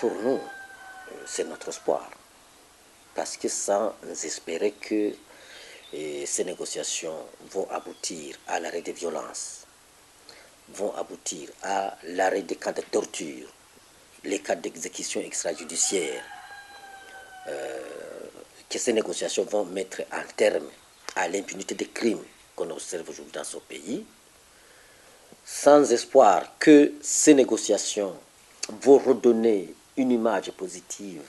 pour nous, c'est notre espoir. Parce que sans espérer que ces négociations vont aboutir à l'arrêt des violences, vont aboutir à l'arrêt des cas de torture, les cas d'exécution extrajudiciaire, que ces négociations vont mettre un terme à l'impunité des crimes qu'on observe aujourd'hui dans ce pays, sans espoir que ces négociations vont redonner une image positive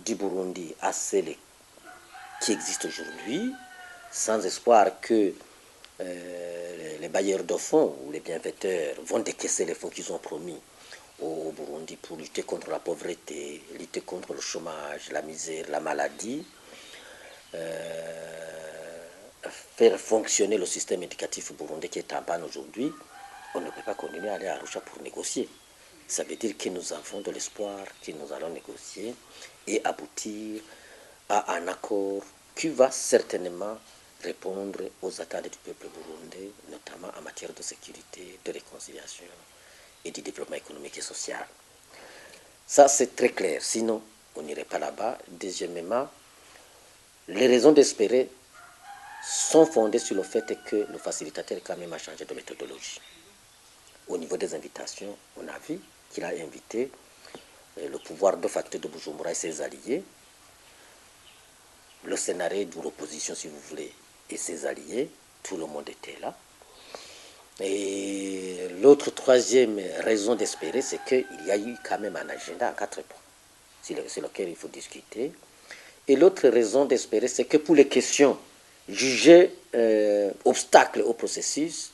du Burundi à celle qui existe aujourd'hui, sans espoir que les bailleurs de fonds ou les bienfaiteurs vont décaisser les fonds qu'ils ont promis au Burundi pour lutter contre la pauvreté, lutter contre le chômage, la misère, la maladie, faire fonctionner le système éducatif burundais qui est en panne aujourd'hui. On ne peut pas continuer à aller à Arusha pour négocier. Ça veut dire que nous avons de l'espoir que nous allons négocier et aboutir à un accord qui va certainement répondre aux attentes du peuple burundais, notamment en matière de sécurité, de réconciliation et du développement économique et social. Ça, c'est très clair. Sinon, on n'irait pas là-bas. Deuxièmement, les raisons d'espérer sont fondées sur le fait que le facilitateur quand même a changé de méthodologie. Au niveau des invitations, on a vu qu'il a invité le pouvoir de facto de Bujumbura et ses alliés, le scénario de l'opposition, si vous voulez, et ses alliés, tout le monde était là. Et l'autre troisième raison d'espérer, c'est qu'il y a eu quand même un agenda en 4 points, sur lequel il faut discuter. Et l'autre raison d'espérer, c'est que pour les questions jugées obstacles au processus,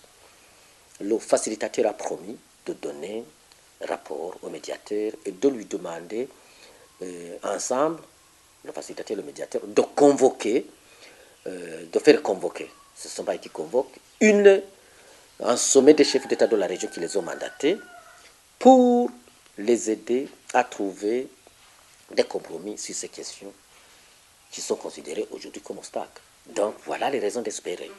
le facilitateur a promis de donner rapport au médiateur et de lui demander ensemble, le facilitateur et le médiateur, de convoquer, de faire convoquer, ce ne sont pas qui convoquent, un sommet des chefs d'État de la région qui les ont mandatés pour les aider à trouver des compromis sur ces questions qui sont considérées aujourd'hui comme obstacles. Donc voilà les raisons d'espérer.